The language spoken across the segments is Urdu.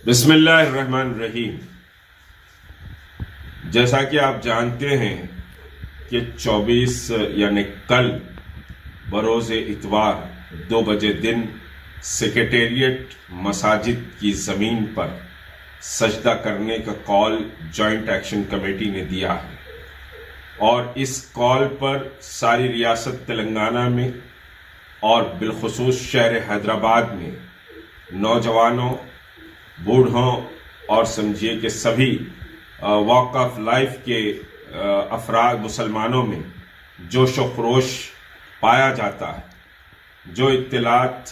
بسم اللہ الرحمن الرحیم۔ جیسا کہ آپ جانتے ہیں کہ 24 یعنی کل بروز اتوار 2 بجے دن سیکریٹریٹ مساجد کی زمین پر سجدہ کرنے کا کال جوائنٹ ایکشن کمیٹی نے دیا ہے، اور اس کال پر ساری ریاست تلنگانہ میں اور بالخصوص شہر حیدرآباد میں نوجوانوں، بوڑھوں اور سمجھیے کہ سبھی واک آف لائف کے افراد مسلمانوں میں جوش و خروش پایا جاتا ہے۔ جو اطلاعات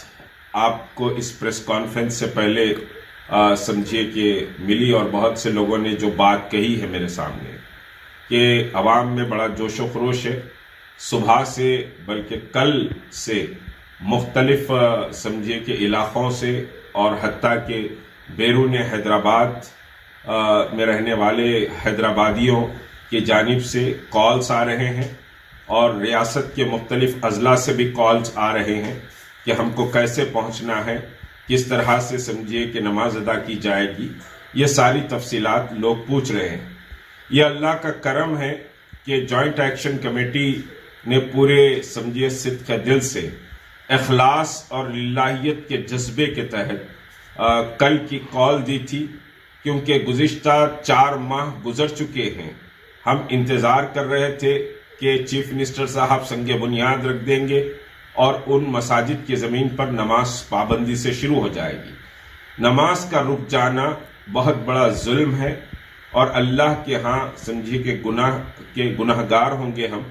آپ کو اس پریس کانفرنس سے پہلے سمجھیے کہ ملی، اور بہت سے لوگوں نے جو بات کہی ہے میرے سامنے کہ عوام میں بڑا جوش و خروش ہے صبح سے، بلکہ کل سے مختلف سمجھیے کہ علاقوں سے اور حتیٰ کہ بیرون حیدرآباد میں رہنے والے حیدرآبادیوں کی جانب سے کالز آ رہے ہیں، اور ریاست کے مختلف اضلاع سے بھی کالز آ رہے ہیں کہ ہم کو کیسے پہنچنا ہے، کس طرح سے سمجھیے کہ نماز ادا کی جائے گی۔ یہ ساری تفصیلات لوگ پوچھ رہے ہیں۔ یہ اللہ کا کرم ہے کہ جوائنٹ ایکشن کمیٹی نے پورے سمجھیے صدق دل سے، اخلاص اور للہیت کے جذبے کے تحت کل کی کال دی تھی، کیونکہ گزشتہ 4 ماہ گزر چکے ہیں۔ ہم انتظار کر رہے تھے کہ چیف منسٹر صاحب سنگ بنیاد رکھ دیں گے اور ان مساجد کی زمین پر نماز پابندی سے شروع ہو جائے گی۔ نماز کا رک جانا بہت بڑا ظلم ہے، اور اللہ کے ہاں سمجھیے کہ گناہ گار ہوں گے ہم،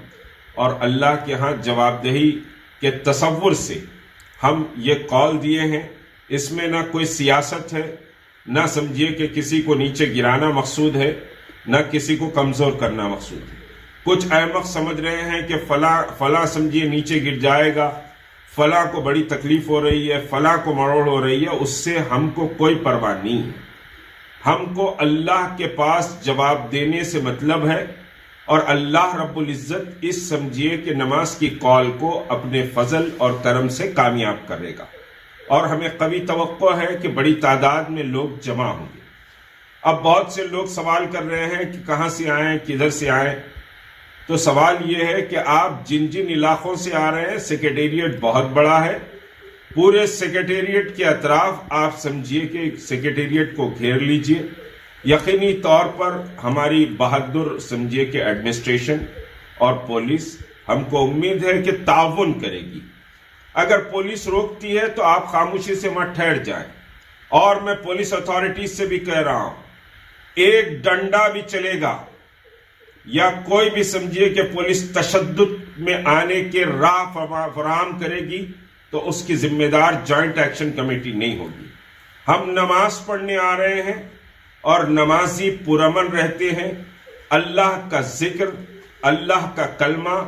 اور اللہ کے ہاں جواب دہی کے تصور سے ہم یہ کال دیے ہیں۔ اس میں نہ کوئی سیاست ہے، نہ سمجھیے کہ کسی کو نیچے گرانا مقصود ہے، نہ کسی کو کمزور کرنا مقصود ہے۔ کچھ احمق سمجھ رہے ہیں کہ فلاں سمجھیے نیچے گر جائے گا، فلاں کو بڑی تکلیف ہو رہی ہے، فلاں کو مروڑ ہو رہی ہے، اس سے ہم کو کوئی پرواہ نہیں ہے۔ ہم کو اللہ کے پاس جواب دینے سے مطلب ہے، اور اللہ رب العزت اس سمجھیے کہ نماز کی کال کو اپنے فضل اور کرم سے کامیاب کرے گا، اور ہمیں قوی توقع ہے کہ بڑی تعداد میں لوگ جمع ہوں گے۔ اب بہت سے لوگ سوال کر رہے ہیں کہ کہاں سے آئیں، کدھر سے آئیں۔ تو سوال یہ ہے کہ آپ جن علاقوں سے آ رہے ہیں، سیکریٹریٹ بہت بڑا ہے، پورے سیکریٹریٹ کے اطراف آپ سمجھیے کہ سیکریٹریٹ کو گھیر لیجئے۔ یقینی طور پر ہماری بہادر سمجھیے کہ ایڈمنسٹریشن اور پولیس ہم کو امید ہے کہ تعاون کرے گی۔ اگر پولیس روکتی ہے تو آپ خاموشی سے مت ٹھہر جائیں، اور میں پولیس اتھارٹیز سے بھی کہہ رہا ہوں، ایک ڈنڈا بھی چلے گا یا کوئی بھی سمجھیے کہ پولیس تشدد میں آنے کے راہ فراہم کرے گی تو اس کی ذمہ دار جوائنٹ ایکشن کمیٹی نہیں ہوگی۔ ہم نماز پڑھنے آ رہے ہیں، اور نمازی پرامن رہتے ہیں۔ اللہ کا ذکر، اللہ کا کلمہ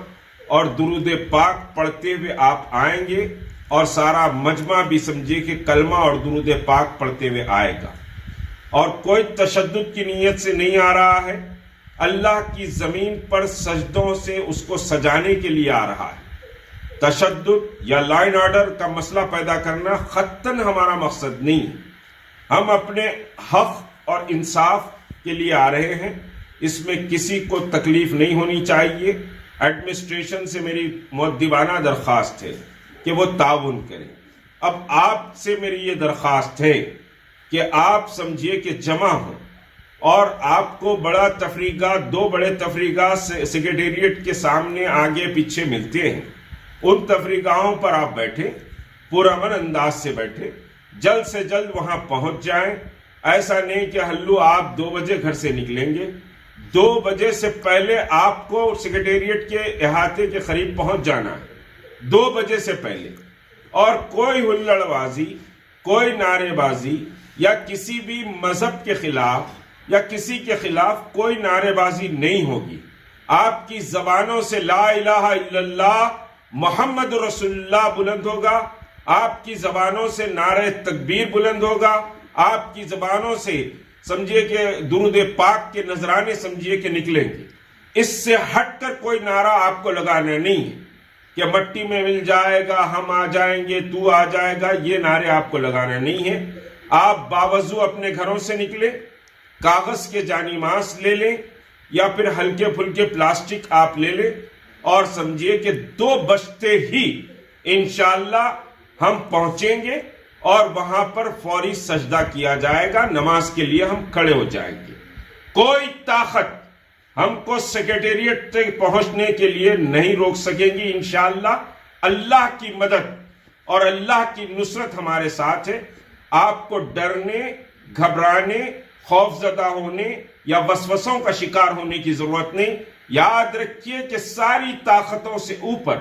اور درود پاک پڑھتے ہوئے آپ آئیں گے، اور سارا مجمع بھی سمجھے کہ کلمہ اور درود پاک پڑھتے ہوئے آئے گا، اور کوئی تشدد کی نیت سے نہیں آ رہا ہے۔ اللہ کی زمین پر سجدوں سے اس کو سجانے کے لیے آ رہا ہے۔ تشدد یا لا اینڈ آرڈر کا مسئلہ پیدا کرنا خطاً ہمارا مقصد نہیں ہے۔ ہم اپنے حق اور انصاف کے لیے آ رہے ہیں، اس میں کسی کو تکلیف نہیں ہونی چاہیے۔ ایڈمنسٹریشن سے میری مؤدبانہ درخواست ہے کہ وہ تعاون کریں۔ اب آپ سے میری یہ درخواست ہے کہ آپ سمجھیے کہ جمع ہوں، اور آپ کو بڑا تفریقات، 2 بڑے تفریقات سیکریٹریٹ کے سامنے آگے پیچھے ملتے ہیں، ان تفریقوں پر آپ بیٹھیں، پرامن انداز سے بیٹھیں، جلد سے جلد وہاں پہنچ جائیں۔ ایسا نہیں کہ ہلو آپ 2 بجے گھر سے نکلیں گے، 2 بجے سے پہلے آپ کو سیکریٹریٹ کے احاطے کے قریب پہنچ جانا ہے، 2 بجے سے پہلے۔ اور کوئی ہلڑ بازی، کوئی نعرے بازی، یا کسی بھی مذہب کے خلاف یا کسی کے خلاف کوئی نعرے بازی نہیں ہوگی۔ آپ کی زبانوں سے لا الہ الا اللہ محمد رسول اللہ بلند ہوگا، آپ کی زبانوں سے نعرہ تکبیر بلند ہوگا، آپ کی زبانوں سے سمجھیے کہ درود پاک کے نذرانے سمجھیے کہ نکلیں گے۔ اس سے ہٹ کر کوئی نعرہ آپ کو لگانا نہیں ہے کہ مٹی میں مل جائے گا، ہم آ جائیں گے، تو آ جائے گا، یہ نعرے آپ کو لگانا نہیں ہے۔ آپ باوضو اپنے گھروں سے نکلے، کاغذ کے جانماز لے لیں یا پھر ہلکے پھلکے پلاسٹک آپ لے لیں اور سمجھیے کہ 2 بجتے ہی انشاءاللہ ہم پہنچیں گے اور وہاں پر فوری سجدہ کیا جائے گا، نماز کے لیے ہم کھڑے ہو جائیں گے۔ کوئی طاقت ہم کو سیکریٹریٹ تک پہنچنے کے لیے نہیں روک سکے گی انشاءاللہ۔ اللہ کی مدد اور اللہ کی نصرت ہمارے ساتھ ہے۔ آپ کو ڈرنے، گھبرانے، خوف زدہ ہونے یا وسوسوں کا شکار ہونے کی ضرورت نہیں۔ یاد رکھیے کہ ساری طاقتوں سے اوپر،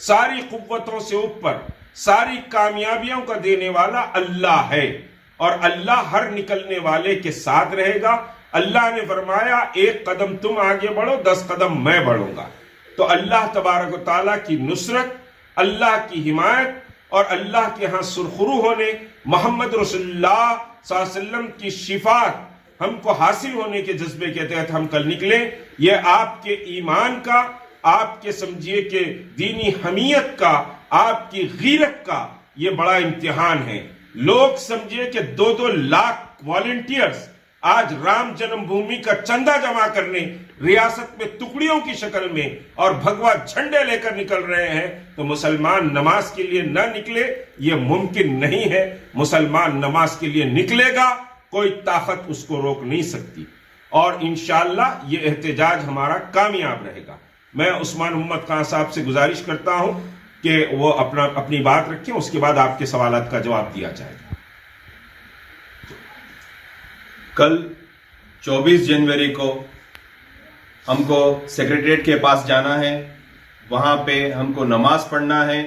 ساری قوتوں سے اوپر، ساری کامیابیوں کا دینے والا اللہ ہے، اور اللہ ہر نکلنے والے کے ساتھ رہے گا۔ اللہ نے فرمایا 1 قدم تم آگے بڑھو، 10 قدم میں بڑھوں گا۔ تو اللہ تبارک و تعالیٰ کی نصرت، اللہ کی حمایت اور اللہ کے ہاں سرخرو ہونے، محمد رسول اللہ صلی اللہ علیہ وسلم کی شفاعت ہم کو حاصل ہونے کے جذبے کے تحت ہم کل نکلیں۔ یہ آپ کے ایمان کا، آپ کے سمجھیے کہ دینی حمیت کا، آپ کی غیرت کا یہ بڑا امتحان ہے۔ لوگ سمجھیے کہ 2-2 لاکھ والنٹیئرز آج رام جنم بھومی کا چندہ جمع کرنے ریاست میں ٹکڑیوں کی شکل میں اور بھگوا جھنڈے لے کر نکل رہے ہیں، تو مسلمان نماز کے لیے نہ نکلے یہ ممکن نہیں ہے۔ مسلمان نماز کے لیے نکلے گا، کوئی طاقت اس کو روک نہیں سکتی، اور انشاءاللہ یہ احتجاج ہمارا کامیاب رہے گا۔ میں عثمان محمد خان صاحب سے گزارش کرتا ہوں کہ وہ اپنی بات رکھیں، اس کے بعد آپ کے سوالات کا جواب دیا جائے گا۔ کل 24 جنوری کو ہم کو سیکریٹریٹ کے پاس جانا ہے، وہاں پہ ہم کو نماز پڑھنا ہے۔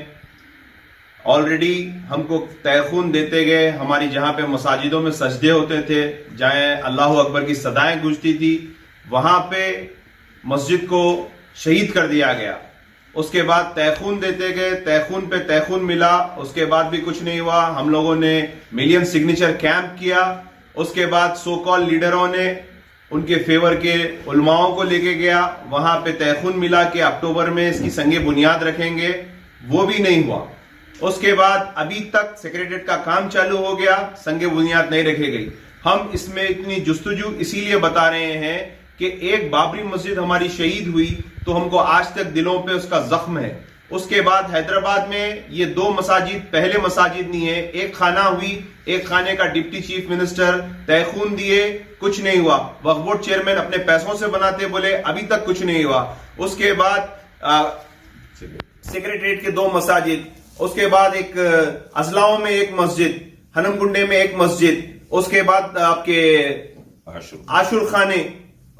آلریڈی ہم کو تیخون دیتے گئے، ہماری جہاں پہ مساجدوں میں سجدے ہوتے تھے، جہاں اللہ اکبر کی صدائیں گونجتی تھی، وہاں پہ مسجد کو شہید کر دیا گیا۔ اس کے بعد تیخون دیتے گئے، تیخون پہ تیخون ملا، اس کے بعد بھی کچھ نہیں ہوا۔ ہم لوگوں نے ملین سگنیچر کیمپ کیا، اس کے بعد سو کال لیڈروں نے ان کے فیور کے علماؤں کو لے کے گیا، وہاں پہ تیخون ملا کہ اکتوبر میں اس کی سنگ بنیاد رکھیں گے، وہ بھی نہیں ہوا۔ اس کے بعد ابھی تک سیکریٹریٹ کا کام چالو ہو گیا، سنگ بنیاد نہیں رکھی گئی۔ ہم اس میں اتنی جستجو اسی لیے بتا رہے ہیں کہ ایک بابری مسجد ہماری شہید ہوئی تو ہم کو آج تک دلوں پہ اس کا زخم ہے۔ اس کے بعد حیدرآباد میں یہ 2 مساجد پہلے مساجد نہیں ہے، ایک خانہ ہوئی، ایک خانے کا ڈپٹی چیف منسٹر تیخون دیے، کچھ نہیں ہوا۔ وقف بورڈ چیئرمین اپنے پیسوں سے بناتے بولے، ابھی تک کچھ نہیں ہوا۔ اس کے بعد سیکریٹریٹ کے 2 مساجد، اس کے بعد ایک ازلاؤں میں ایک مسجد، ہنم گنڈے میں ایک مسجد، اس کے بعد آپ کے عاشور خانے،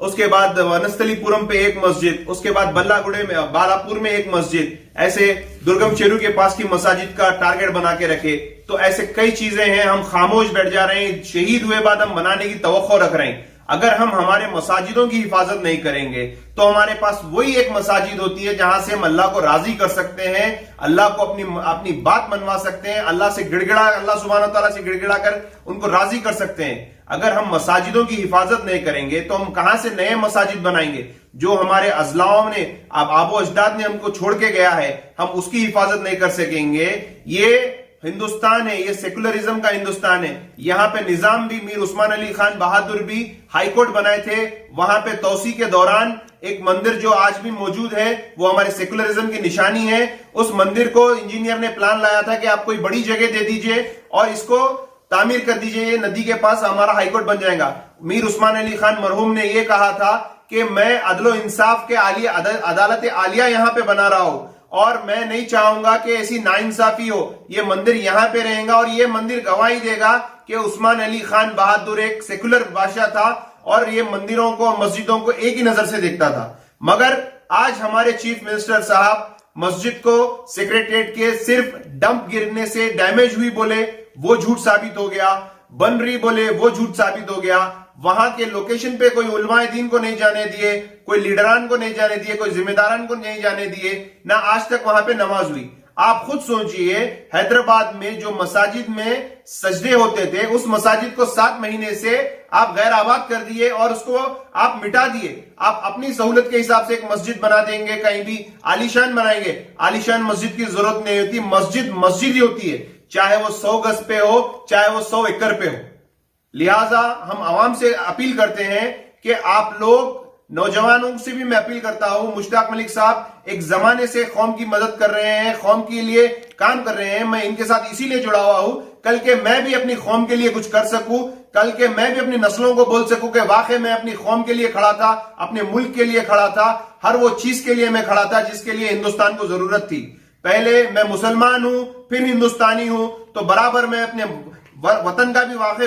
اس کے بعد ونستلی پورم پہ ایک مسجد، اس کے بعد بلا گڑے میں بالاپور میں ایک مسجد، ایسے درگم چیرو کے پاس کی مساجد کا ٹارگٹ بنا کے رکھے۔ تو ایسے کئی چیزیں ہیں، ہم خاموش بیٹھ جا رہے ہیں، شہید ہوئے بعد ہم منانے کی توقع رکھ رہے ہیں۔ اگر ہم ہمارے مساجدوں کی حفاظت نہیں کریں گے تو ہمارے پاس وہی ایک مساجد ہوتی ہے جہاں سے ہم اللہ کو راضی کر سکتے ہیں، اللہ کو اپنی بات منوا سکتے ہیں، اللہ سبحانہ و تعالیٰ سے گڑ گڑا کر ان کو راضی کر سکتے ہیں۔ اگر ہم مساجدوں کی حفاظت نہیں کریں گے تو ہم کہاں سے نئے مساجد بنائیں گے؟ جو ہمارے اضلاعوں نے، آبا و اجداد نے ہم کو چھوڑ کے گیا ہے، ہم اس کی حفاظت نہیں کر سکیں گے۔ یہ ہندوستان ہے، یہ سیکولرزم کا ہندوستان ہے۔ یہاں پہ نظام بھی، میر عثمان علی خان بہادر بھی ہائی کورٹ بنائے تھے، وہاں پہ توسیع کے دوران ایک مندر جو آج بھی موجود ہے وہ ہمارے سیکولرزم کی نشانی ہے۔ اس مندر کو انجینئر نے پلان لایا تھا کہ آپ کوئی بڑی جگہ دے دیجئے اور اس کو تعمیر کر دیجئے، یہ ندی کے پاس ہمارا ہائی کورٹ بن جائے گا۔ میر عثمان علی خان مرحوم نے یہ کہا تھا کہ میں عدل و انصاف کے عدالت عالیہ یہاں پہ بنا رہا ہوں، اور میں نہیں چاہوں گا کہ ایسی ناانصافی ہو۔ یہ مندر یہاں پہ رہیں گا اور یہ مندر گواہی دے گا کہ عثمان علی خان بہادر ایک سیکولر بادشاہ تھا اور یہ مندروں کو، مسجدوں کو ایک ہی نظر سے دیکھتا تھا۔ مگر آج ہمارے چیف منسٹر صاحب مسجد کو سیکریٹریٹ کے صرف ڈمپ گرنے سے ڈیمیج ہوئی بولے، وہ جھوٹ ثابت ہو گیا، بن رہی بولے وہ جھوٹ ثابت ہو گیا۔ وہاں کے لوکیشن پہ کوئی علماء دین کو نہیں جانے دیے، کوئی لیڈران کو نہیں جانے دیے، کوئی ذمہ داران کو نہیں جانے دیے، نہ آج تک وہاں پہ نماز ہوئی۔ آپ خود سوچئے، حیدرآباد میں جو مساجد میں سجدے ہوتے تھے، اس مساجد کو 7 مہینے سے آپ غیر آباد کر دیے اور اس کو آپ مٹا دیے۔ آپ اپنی سہولت کے حساب سے ایک مسجد بنا دیں گے، کہیں بھی عالیشان بنائیں گے۔ عالیشان مسجد کی ضرورت نہیں ہوتی، مسجد مسجد ہی ہوتی ہے، چاہے وہ 100 گز پہ ہو، چاہے وہ 100 ایکڑ پہ ہو۔ لہٰذا ہم عوام سے اپیل کرتے ہیں کہ آپ لوگ، نوجوانوں سے بھی میں اپیل کرتا ہوں، مشتاق ملک صاحب ایک زمانے سے قوم کی مدد کر رہے ہیں، قوم کے لیے کام کر رہے ہیں، میں ان کے ساتھ اسی لیے جڑا ہوا ہوں کل کے میں بھی اپنی قوم کے لیے کچھ کر سکوں، کل کے میں بھی اپنی نسلوں کو بول سکوں کہ واقعی میں اپنی قوم کے لیے کھڑا تھا، اپنے ملک کے لیے کھڑا تھا، ہر وہ چیز کے لیے میں کھڑا تھا جس کے لیے ہندوستان کو ضرورت تھی۔ پہلے میں مسلمان ہوں، پھر ہندوستانی ہوں، تو برابر میں اپنے وطن کا بھی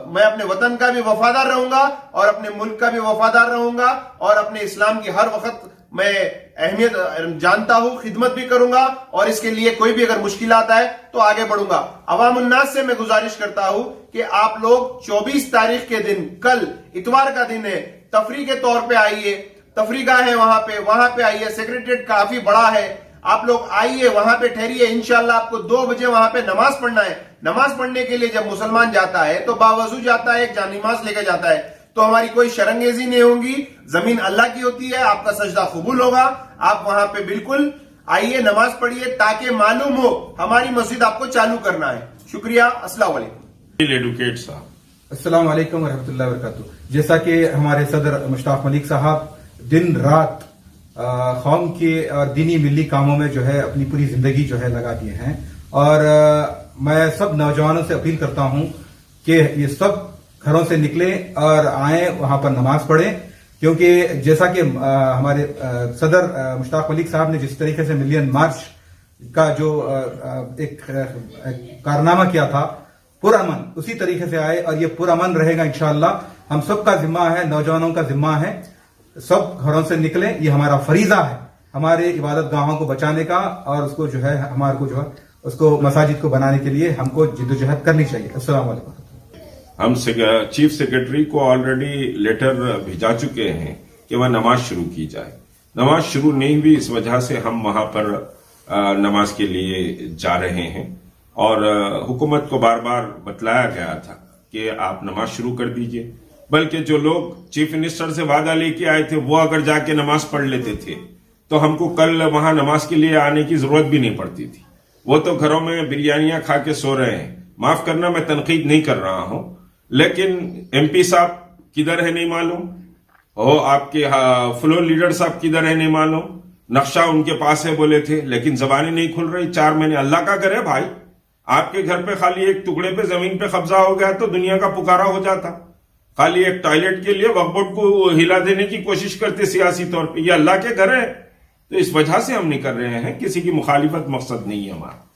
میں اپنے وطن کا بھی وفادار رہوں گا اور اپنے ملک کا بھی وفادار رہوں گا، اور اپنے اسلام کی ہر وقت میں اہمیت جانتا ہوں، خدمت بھی کروں گا، اور اس کے لیے کوئی بھی اگر مشکلات آئے تو آگے بڑھوں گا۔ عوام الناس سے میں گزارش کرتا ہوں کہ آپ لوگ 24 تاریخ کے دن، کل اتوار کا دن ہے، تفریح کے طور پہ آئیے، تفریح گاہ ہے وہاں پہ آئیے، سیکریٹریٹ کافی بڑا ہے، آپ لوگ آئیے، وہاں پہ ٹھہریے، انشاءاللہ آپ کو 2 بجے وہاں پہ نماز پڑھنا ہے۔ نماز پڑھنے کے لیے جب مسلمان جاتا ہے تو باوضو جاتا ہے، ایک جانماز لے کے جاتا ہے، تو ہماری کوئی شرنگیزی نہیں ہوگی، زمین اللہ کی ہوتی ہے، آپ کا سجدہ قبول ہوگا، آپ وہاں پہ بالکل آئیے، نماز پڑھیے، تاکہ معلوم ہو ہماری مسجد آپ کو چالو کرنا ہے۔ شکریہ، السلام علیکم۔ ایڈوکیٹ صاحب، السلام علیکم ورحمۃ اللہ وبرکاتہ۔ جیسا کہ ہمارے صدر مشتاق ملک صاحب دن رات قوم کے اور دینی ملی کاموں میں جو ہے اپنی پوری زندگی جو ہے لگا دیے ہیں، اور میں سب نوجوانوں سے اپیل کرتا ہوں کہ یہ سب گھروں سے نکلیں اور آئیں، وہاں پر نماز پڑھیں، کیونکہ جیسا کہ ہمارے صدر مشتاق ملک صاحب نے جس طریقے سے ملین مارچ کا جو ایک کارنامہ کیا تھا پرامن، اسی طریقے سے آئے اور یہ پرامن رہے گا انشاءاللہ۔ ہم سب کا ذمہ ہے، نوجوانوں کا ذمہ ہے، سب گھروں سے نکلیں، یہ ہمارا فریضہ ہے ہمارے عبادت گاہوں کو بچانے کا، اور اس کو جو ہے ہمارے کو جو ہے اس کو مساجد کو بنانے کے لیے ہم کو جدوجہد کرنی چاہیے۔ السلام علیکم۔ ہم چیف سیکرٹری کو آلریڈی لیٹر بھیجا چکے ہیں کہ وہ نماز شروع کی جائے۔ نماز شروع نہیں ہوئی، اس وجہ سے ہم وہاں پر نماز کے لیے جا رہے ہیں، اور حکومت کو بار بار بتلایا گیا تھا کہ آپ نماز شروع کر دیجئے، بلکہ جو لوگ چیف منسٹر سے وعدہ لے کے آئے تھے وہ اگر جا کے نماز پڑھ لیتے تھے تو ہم کو کل وہاں نماز کے لیے آنے کی ضرورت بھی نہیں پڑتی تھی۔ وہ تو گھروں میں بریانیاں کھا کے سو رہے ہیں۔ معاف کرنا، میں تنقید نہیں کر رہا ہوں، لیکن ایم پی صاحب کدھر ہے نہیں معلوم، اور آپ کے فلور لیڈر صاحب کدھر ہے نہیں معلوم، نقشہ ان کے پاس ہے بولے تھے، لیکن زبانیں نہیں کھل رہی۔ 4 مہینے اللہ کا کرے بھائی، آپ کے گھر پہ خالی ایک ٹکڑے پہ زمین پہ قبضہ ہو گیا تو دنیا کا پکارا ہو جاتا، خالی ایک ٹوائلٹ کے لیے وقف بورڈ کو ہلا دینے کی کوشش کرتے سیاسی طور پہ۔ یہ اللہ کے گھر ہے، تو اس وجہ سے ہم نہیں کر رہے ہیں، کسی کی مخالفت مقصد نہیں ہے ہمارا۔